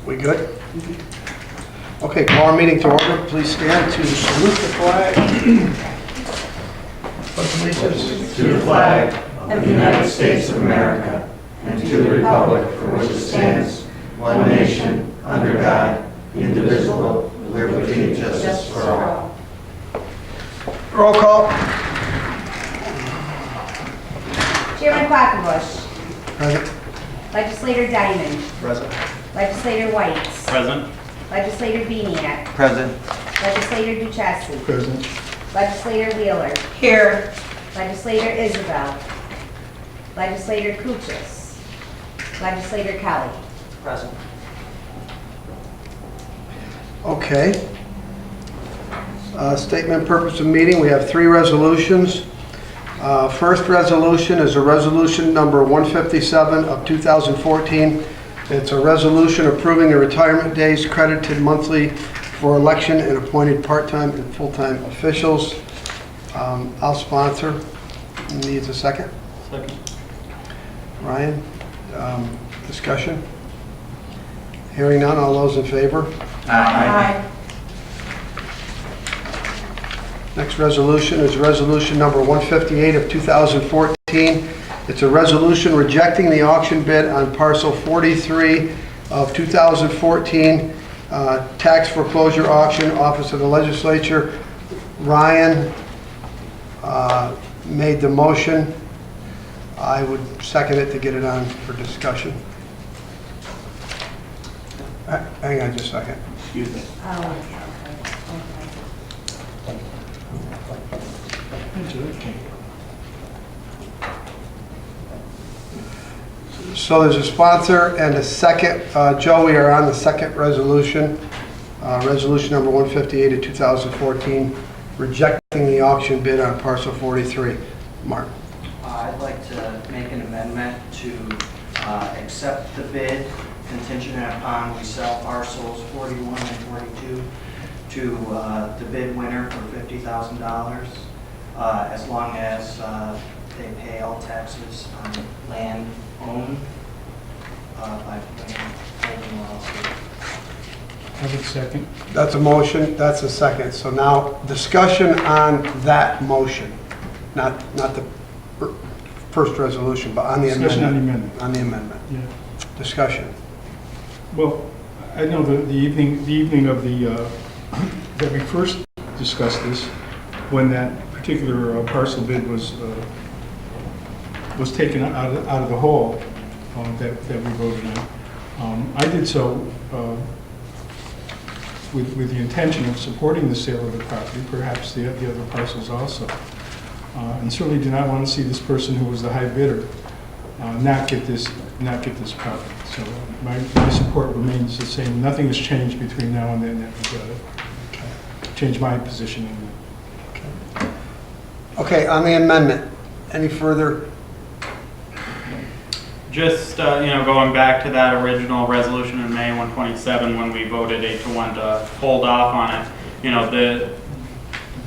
We good? Okay, call our meeting to order. Please stand to salute the flag. Pledge allegiance To the flag of the United States of America and to the republic for which it stands, one nation, under God, indivisible, with liberty and justice for all. Roll call. Chairman Quackenbush. Present. Legislator Diamond. Present. Legislator Whites. Present. Legislator Beniak. Present. Legislator Duchessis. Present. Legislator Wheeler. Here. Legislator Isabel. Legislator Kuchis. Legislator Kelly. Present. Okay. Statement purpose of meeting. We have 3 resolutions. First resolution is a resolution number 157 of 2014. It's a resolution approving the retirement days credited monthly for election and appointed part-time and full-time officials. I'll sponsor. Needs a second. Second. Ryan, discussion? Hearing none, all those in favor? Aye. Next resolution is resolution number 158 of 2014. It's a resolution rejecting the auction bid on parcel 43 of 2014 tax foreclosure auction, Office of the Legislature. Ryan made the motion. I would second it to get it on for discussion. Hang on just a second. Excuse me. So there's a sponsor and a second. Joe, we are on the second resolution. Resolution number 158 of 2014, rejecting the auction bid on parcel 43. Mark. I'd like to make an amendment to accept the bid contingent upon we sell parcels 41 and 42 to the bid winner for $50,000 as long as they pay all taxes on land owned by holding LLC. I would second. That's a motion, that's a second. So now discussion on that motion, not the first resolution, but on the Discussion on the amendment. amendment. On the amendment. Yeah. Discussion. Well, I know the evening of the, that we first discussed this, when that particular parcel bid was taken out of the hole that we voted on. I did so with the intention of supporting the sale of the property, perhaps the other parcels also. And certainly do not want to see this person who was the high bidder not get this property. So my support remains the same. Nothing has changed between now and then that would change my position. Okay, on the amendment, any further? Just, going back to that original resolution in May 127 when we voted 8-1 to hold off on it, the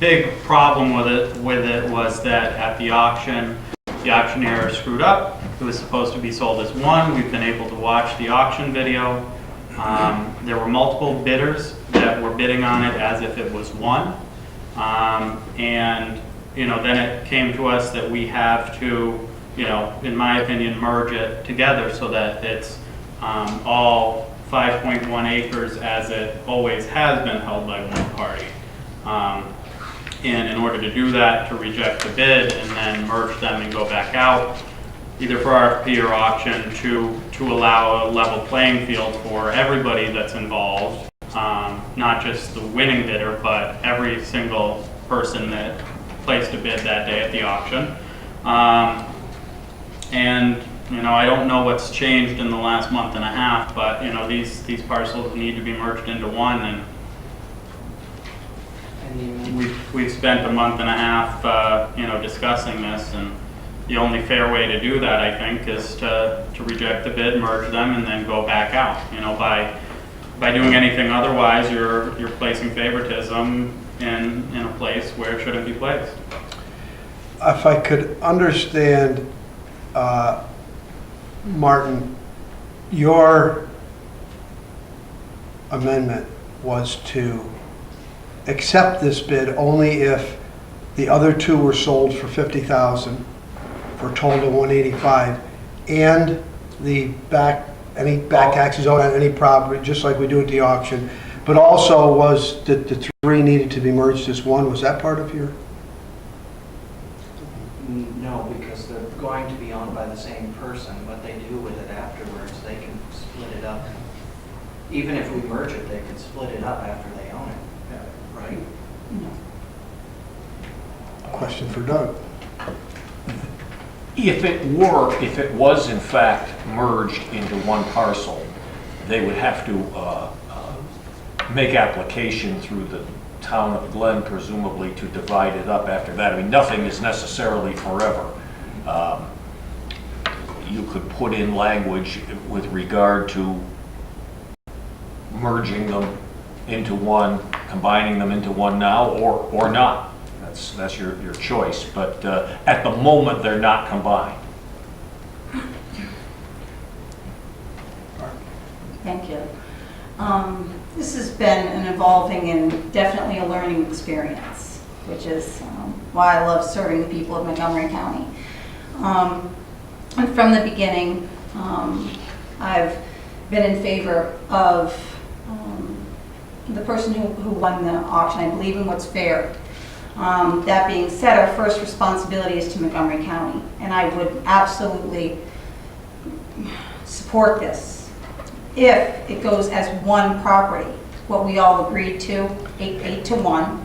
big problem with it was that at the auction, the auctioneer screwed up. It was supposed to be sold as one. We've been able to watch the auction video. There were multiple bidders that were bidding on it as if it was one. And then it came to us that we have to, in my opinion, merge it together so that it's all 5.1 acres as it always has been held by one party. And in order to do that, to reject the bid and then merge them and go back out, either for RFP or auction, to allow a level playing field for everybody that's involved, not just the winning bidder, but every single person that placed a bid that day at the auction. And I don't know what's changed in the last month and a half, but these parcels need to be merged into one, and we've spent a month and a half discussing this, and the only fair way to do that, I think, is to reject the bid, merge them, and then go back out. By doing anything otherwise, you're placing favoritism in a place where it shouldn't be placed. If I could understand, Martin, your amendment was to accept this bid only if the other two were sold for $50,000 for a total of $185, and any back taxes owed on any property, just like we do at the auction. But also was that the three needed to be merged as one. Was that part of your? No, because they're going to be owned by the same person. What they do with it afterwards, they can split it up. Even if we merge it, they can split it up after they own it, right? Question for Doug. If it was in fact merged into one parcel, they would have to make application through the town of Glen, presumably, to divide it up after that. I mean, nothing is necessarily forever. You could put in language with regard to merging them into one, combining them into one now, or not. That's your choice, but at the moment, they're not combined. Thank you. This has been an evolving and definitely a learning experience, which is why I love serving the people of Montgomery County. And from the beginning, I've been in favor of the person who won the auction. I believe in what's fair. That being said, our first responsibility is to Montgomery County, and I would absolutely support this if it goes as one property, what we all agreed to, 8-1.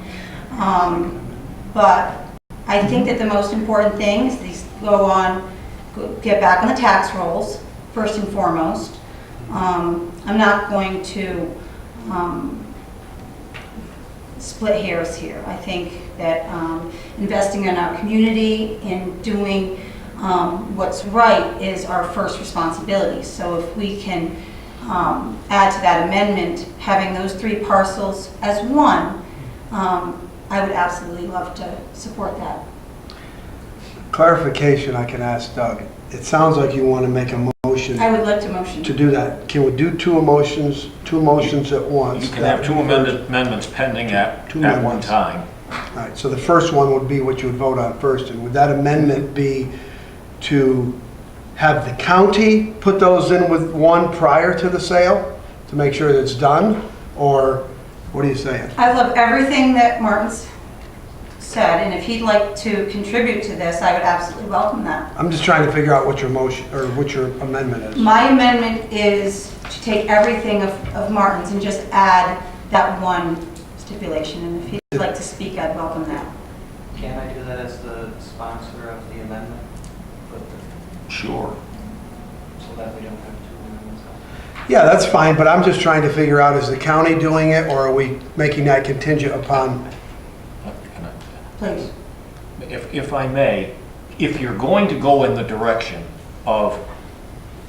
But I think that the most important thing is these get back on the tax rolls, first and foremost. I'm not going to split hairs here. I think that investing in our community and doing what's right is our first responsibility. So if we can add to that amendment, having those three parcels as one, I would absolutely love to support that. Clarification I can ask Doug. It sounds like you want to make a motion I would like to motion. to do that. Can we do two motions at once? You can have two amendments pending at one amendments. time. All right, so the first one would be what you would vote on first, and would that amendment be to have the county put those in with one prior to the sale to make sure that it's done, or what are you saying? I love everything that Martin's said, and if he'd like to contribute to this, I would absolutely welcome that. I'm just trying to figure out what your motion, or what your amendment is. My amendment is to take everything of Martin's and just add that one stipulation, and if he'd like to speak, I'd welcome that. Can I do that as the sponsor of the amendment? Sure. So that we don't have two amendments on? Yeah, that's fine, but I'm just trying to figure out, is the county doing it, or are we making that contingent upon? Please. If I may, if you're going to go in the direction of,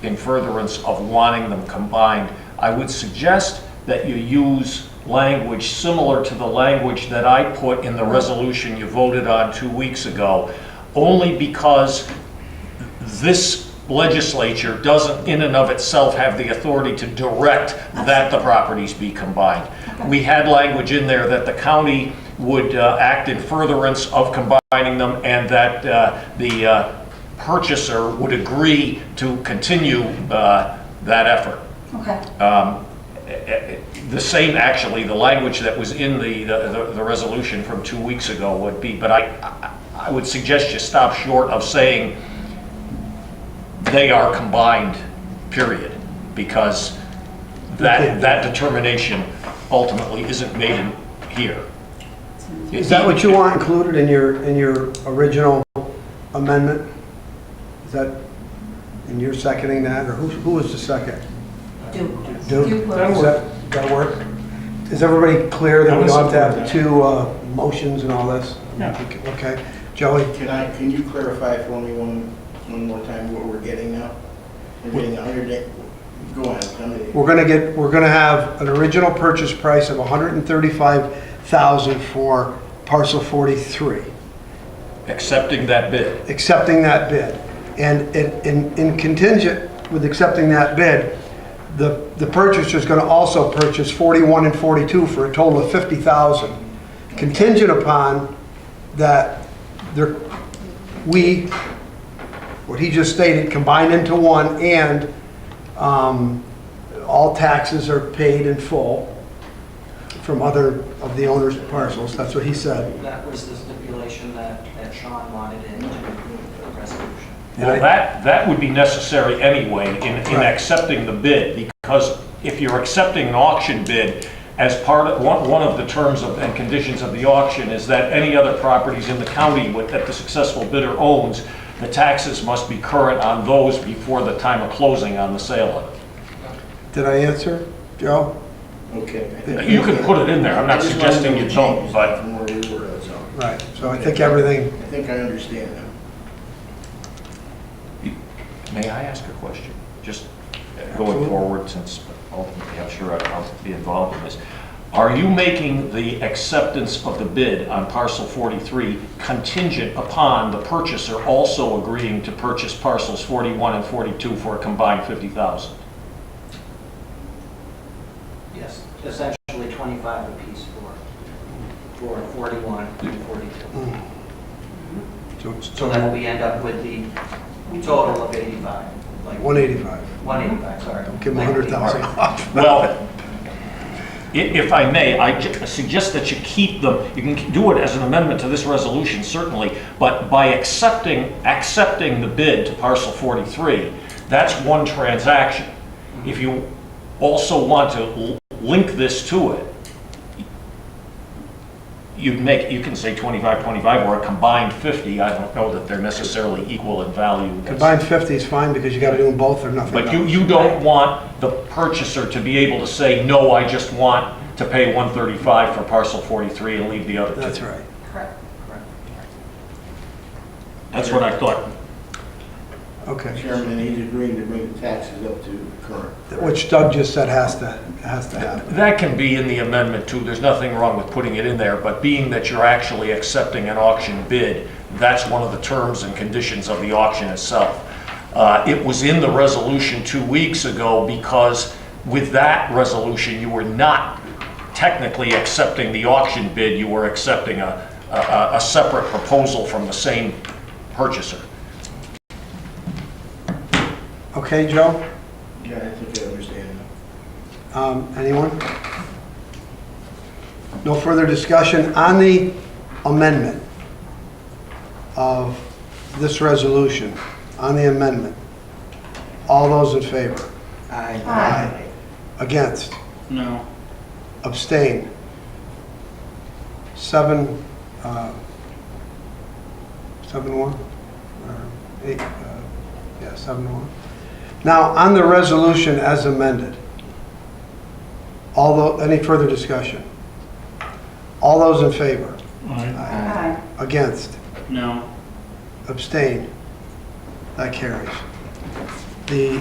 in furtherance of wanting them combined, I would suggest that you use language similar to the language that I put in the resolution you voted on 2 weeks ago, only because this legislature doesn't in and of itself have the authority to direct that the properties be combined. We had language in there that the county would act in furtherance of combining them, and that the purchaser would agree to continue that effort. Okay. The same, actually, the language that was in the resolution from 2 weeks ago would be, but I would suggest you stop short of saying they are combined, period, because that determination ultimately isn't made in here. Is that what you want included in your original amendment? Is that, and you're seconding that, or who was the second? Duke. Duke? That'll Does that work? Is everybody clear that we don't have to have two motions and all this? Yeah. Okay. Joey? Can you clarify for me one more time what we're getting now? We're getting 100, go on, tell me. We're gonna have an original purchase price of $135,000 for parcel 43, Accepting that bid. accepting that bid. And in contingent with accepting that bid, the purchaser's going to also purchase 41 and 42 for a total of 50,000, contingent upon that what he just stated, combined into one, and all taxes are paid in full from other of the owner's parcels. That's what he said. That was the stipulation that Sean wanted into the resolution. Well, that would be necessary anyway in Right. accepting the bid, because if you're accepting an auction bid, as part of, one of the terms of and conditions of the auction is that any other properties in the county that the successful bidder owns, the taxes must be current on those before the time of closing on the sale of it. Did I answer, Joe? Okay. You can put it in there, I'm not suggesting you don't, but From where we were, so. Right, so I think everything, I think I understand now. may I ask a question? Just going forward, since ultimately I'm sure I'll be involved in this. Are you making the acceptance of the bid on parcel 43 contingent upon the purchaser also agreeing to purchase parcels 41 and 42 for a combined 50,000? Yes, essentially 25 apiece for 41 and 42. So that we end up with the total of 85. Like 185. 185, sorry. Give him 100,000 off. Well, if I may, I suggest that you keep them, you can do it as an amendment to this resolution, certainly, but by accepting the bid to parcel 43, that's one transaction. If you also want to link this to it, you can say 25-25 or a combined 50. I don't know that they're necessarily equal in value. Combined 50 is fine because you got to do them both or nothing. But else. you don't want the purchaser to be able to say, no, I just want to pay 135 for parcel 43 and leave the other two. That's right. Correct. That's what I thought. Okay. Chairman, and he's agreeing to bring the taxes up to current. Which Doug just said has to happen. That can be in the amendment too. There's nothing wrong with putting it in there, but being that you're actually accepting an auction bid, that's one of the terms and conditions of the auction itself. It was in the resolution 2 weeks ago because with that resolution, you were not technically accepting the auction bid, you were accepting a separate proposal from the same purchaser. Okay, Joe? Yeah, I think I understand now. Anyone? No further discussion on the amendment of this resolution, on the amendment. All those in favor? Aye. Against? No. Abstain? 7-1? Or 8? Yeah, 7-1. Now, on the resolution as amended, any further discussion? All those in favor? Aye. Against? No. Abstain? That carries. The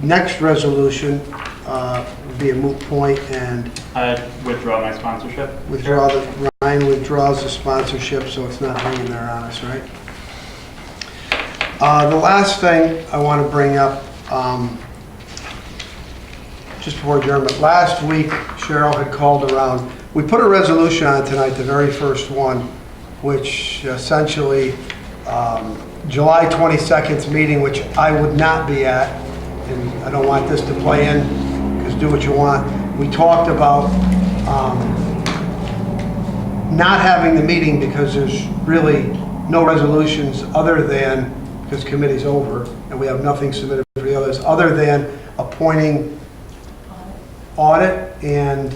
next resolution would be a moot point, and I withdraw my sponsorship. Ryan withdraws the sponsorship, so it's not hanging there on us, right? The last thing I want to bring up, just before adjournment, last week Cheryl had called around. We put a resolution on tonight, the very first one, which essentially July 22nd's meeting, which I would not be at, and I don't want this to play in, because do what you want. We talked about not having the meeting because there's really no resolutions other than, because committee's over, and we have nothing submitted for the others, other than appointing audit and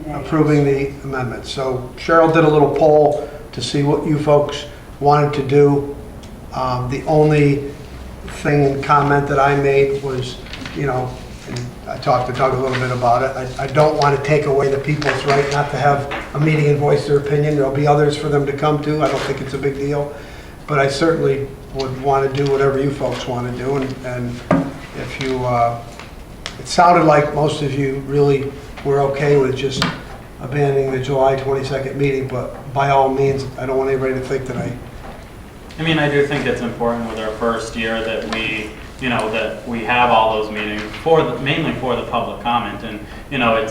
approving the amendment. So Cheryl did a little poll to see what you folks wanted to do. The only thing and comment that I made was, and I talked to Doug a little bit about it, I don't want to take away the people's right not to have a meeting and voice their opinion. There'll be others for them to come to. I don't think it's a big deal. But I certainly would want to do whatever you folks want to do. And if you, it sounded like most of you really were okay with just abandoning the July 22nd meeting, but by all means, I don't want anybody to think that I mean, I do think it's important with our first year that we you know, that we have all those meetings mainly for the public comment. And, you know,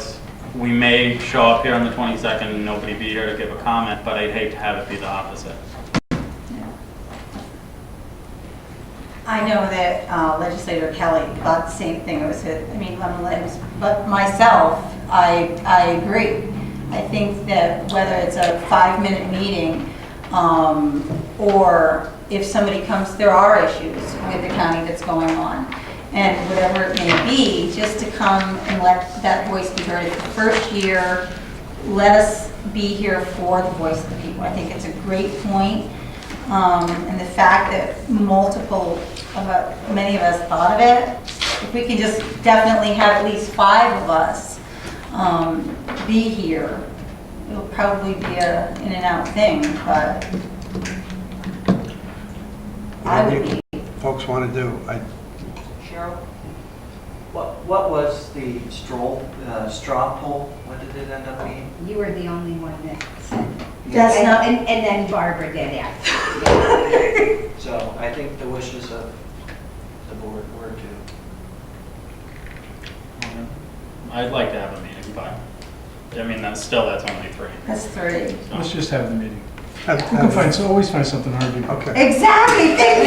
we may show up here on the 22nd and nobody be here to give a comment, but I'd hate to have it be the opposite. I know that Legislator Kelly thought the same thing. It was, but myself, I agree. I think that whether it's a 5-minute meeting, or if somebody comes, there are issues with the county that's going on, and whatever it may be, just to come and let that voice be heard. It's the first year, let us be here for the voice of the people. I think it's a great point. And the fact that many of us thought of it, if we can just definitely have at least 5 of us be here, it'll probably be a in and out thing, but I would be. Folks want to do. Cheryl, what was the straw poll? What did it end up being? You were the only one that said. That's not- And then Barbara did it. So I think the wishes of the board were to. I'd like to have a meeting, but, I mean, that's only 3. That's 3. Let's just have the meeting. We can always find something hard to do. Okay. Exactly, thank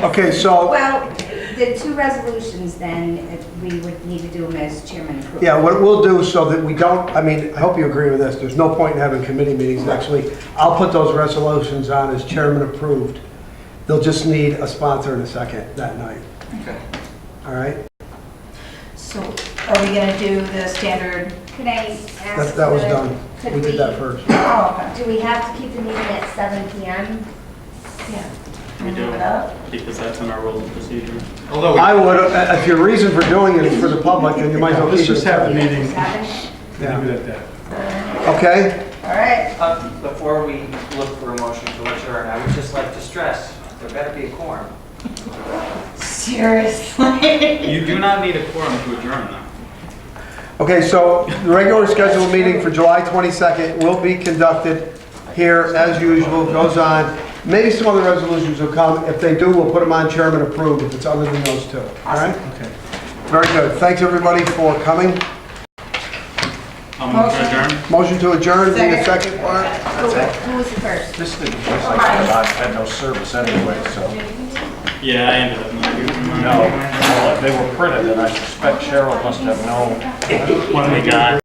you. Okay, so, Well, the 2 resolutions then, we would need to do them as chairman approved. yeah, what we'll do so that we don't, I mean, I hope you agree with this, there's no point in having committee meetings next week. I'll put those resolutions on as chairman approved. They'll just need a sponsor and a second that night. Okay. All right? So are we going to do the standard? Could I ask? That was done. could We did that first. Oh, okay. Do we have to keep the meeting at 7 PM? Yeah. We do, Move it up. because that's in our rules of procedure. I would, if your reason for doing it is for the public, then you might as well Let's keep it. just have the meeting, 7? Yeah. leave it at that. Okay? All right. Before we look for a motion to adjourn, I would just like to stress, there better be a quorum. Seriously. You do not need a quorum to adjourn them. Okay, so the regular scheduled meeting for July 22nd will be conducted here as usual, goes on. Maybe some other resolutions will come. If they do, we'll put them on chairman approved if it's other than those 2. All right? Okay. Very good. Thanks, everybody, for coming. I'll move to adjourn. Motion to adjourn, need a second? Mark? Who was the first? This didn't, I had no service anyway, so. Yeah, I ended up not using mine. No, well, they were printed, and I suspect Cheryl must have known. What do we got?